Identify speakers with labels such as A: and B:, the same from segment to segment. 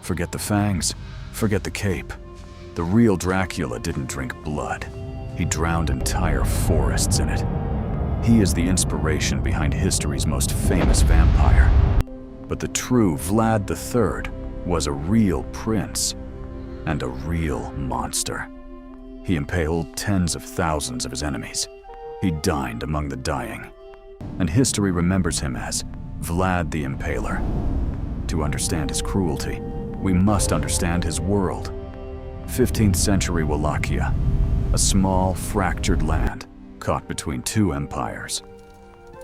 A: Forget the fangs, forget the cape. The real Dracula didn't drink blood. He drowned entire forests in it. He is the inspiration behind history's most famous vampire. But the true Vlad III was a real prince and a real monster. He impaled tens of thousands of his enemies. He dined among the dying. And history remembers him as Vlad the Impaler. To understand his cruelty, we must understand his world. 15th century Wallachia, a small, fractured land caught between two empires.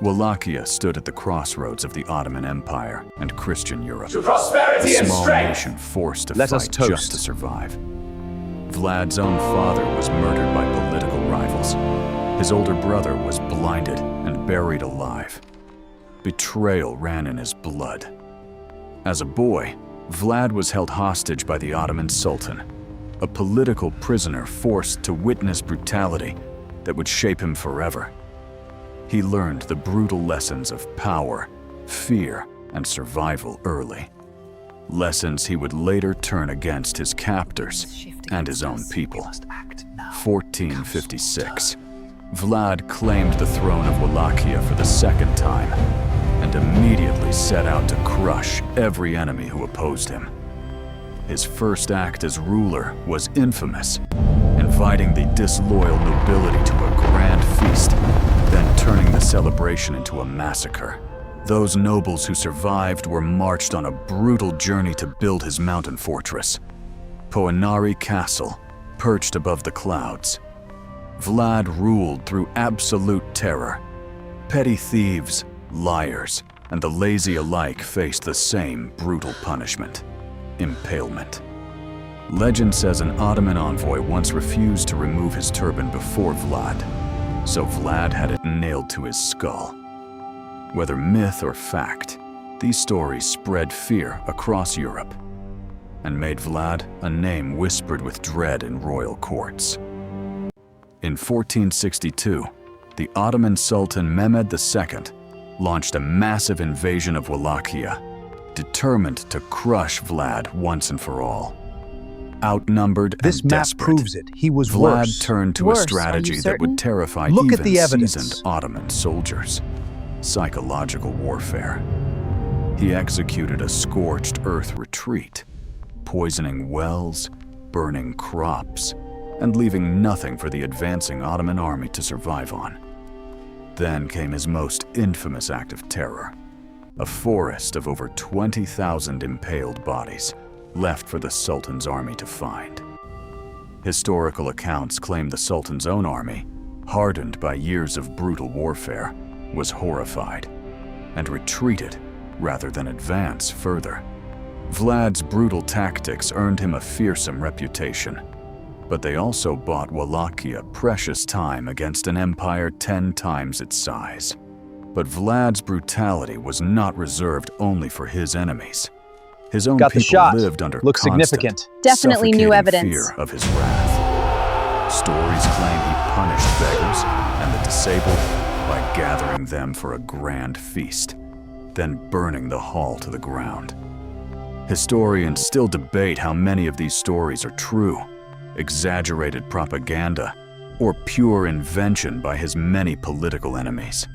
A: Wallachia stood at the crossroads of the Ottoman Empire and Christian Europe.
B: To prosperity
A: A small
B: and strength!
A: nation forced to
C: Let us
A: fight
C: toast.
A: just to survive. Vlad's own father was murdered by political rivals. His older brother was blinded and buried alive. Betrayal ran in his blood. As a boy, Vlad was held hostage by the Ottoman Sultan, a political prisoner forced to witness brutality that would shape him forever. He learned the brutal lessons of power, fear, and survival early. Lessons he would later turn against his captors and his own people. 1456. Vlad claimed the throne of Wallachia for the second time and immediately set out to crush every enemy who opposed him. His first act as ruler was infamous, inviting the disloyal nobility to a grand feast, then turning the celebration into a massacre. Those nobles who survived were marched on a brutal journey to build his mountain fortress, Poenari Castle, perched above the clouds. Vlad ruled through absolute terror. Petty thieves, liars, and the lazy alike faced the same brutal punishment: impalement. Legend says an Ottoman envoy once refused to remove his turban before Vlad, so Vlad had it nailed to his skull. Whether myth or fact, these stories spread fear across Europe and made Vlad a name whispered with dread in royal courts. In 1462, the Ottoman Sultan Mehmed II launched a massive invasion of Wallachia, determined to crush Vlad once and for all. Outnumbered
C: This
A: and
C: map
A: desperate,
C: proves it. He was
A: Vlad
C: worse.
A: turned to
D: Worse,
A: a
D: are you
A: strategy that
D: certain?
A: would terrify
C: Look at
A: even
C: the evidence.
A: seasoned Ottoman soldiers: psychological warfare. He executed a scorched earth retreat, poisoning wells, burning crops, and leaving nothing for the advancing Ottoman army to survive on. Then came his most infamous act of terror: a forest of over 20,000 impaled bodies left for the Sultan's army to find. Historical accounts claim the Sultan's own army, hardened by years of brutal warfare, was horrified and retreated rather than advance further. Vlad's brutal tactics earned him a fearsome reputation, but they also bought Wallachia precious time against an empire 10 times its size. But Vlad's brutality was not reserved only for his enemies. His own
C: Got the
A: people
C: shot.
A: lived under
C: Looks
A: constant,
C: significant.
D: Definitely new
A: suffocating
D: evidence.
A: fear of his wrath. Stories claim he punished beggars and the disabled by gathering them for a grand feast, then burning the hall to the ground. Historians still debate how many of these stories are true, exaggerated propaganda, or pure invention by his many political enemies.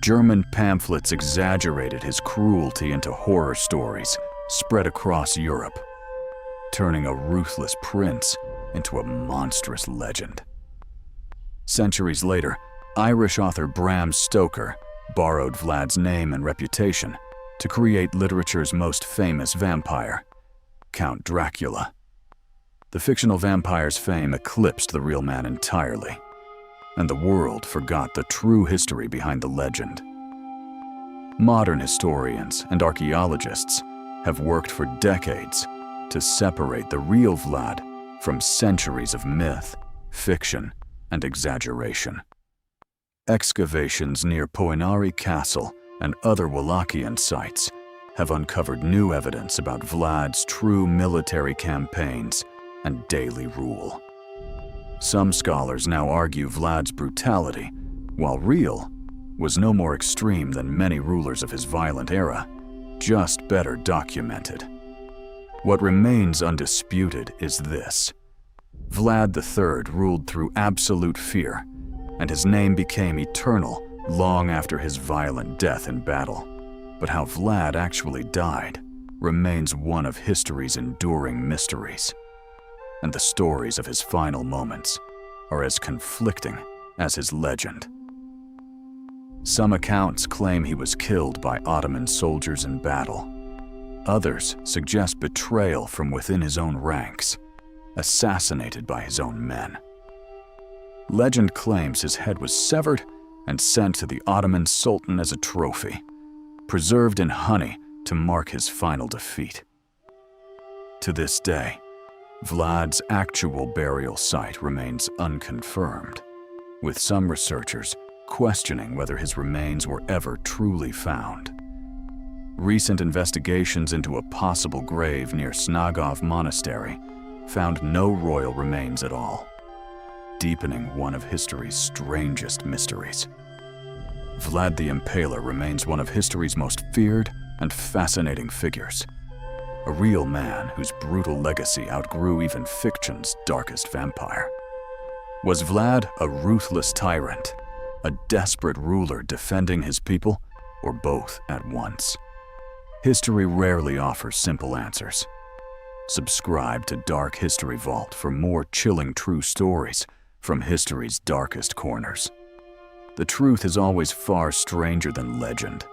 A: German pamphlets exaggerated his cruelty into horror stories spread across Europe, turning a ruthless prince into a monstrous legend. Centuries later, Irish author Bram Stoker borrowed Vlad's name and reputation to create literature's most famous vampire, Count Dracula. The fictional vampire's fame eclipsed the real man entirely, and the world forgot the true history behind the legend. Modern historians and archaeologists have worked for decades to separate the real Vlad from centuries of myth, fiction, and exaggeration. Excavations near Poenari Castle and other Wallachian sites have uncovered new evidence about Vlad's true military campaigns and daily rule. Some scholars now argue Vlad's brutality, while real, was no more extreme than many rulers of his violent era, just better documented. What remains undisputed is this: Vlad III ruled through absolute fear, and his name became eternal long after his violent death in battle. But how Vlad actually died remains one of history's enduring mysteries, and the stories of his final moments are as conflicting as his legend. Some accounts claim he was killed by Ottoman soldiers in battle. Others suggest betrayal from within his own ranks, assassinated by his own men. Legend claims his head was severed and sent to the Ottoman Sultan as a trophy, preserved in honey to mark his final defeat. To this day, Vlad's actual burial site remains unconfirmed, with some researchers questioning whether his remains were ever truly found. Recent investigations into a possible grave near Snagov Monastery found no royal remains at all, deepening one of history's strangest mysteries. Vlad the Impaler remains one of history's most feared and fascinating figures, a real man whose brutal legacy outgrew even fiction's darkest vampire. Was Vlad a ruthless tyrant, a desperate ruler defending his people, or both at once? History rarely offers simple answers. Subscribe to Dark History Vault for more chilling true stories from history's darkest corners. The truth is always far stranger than legend.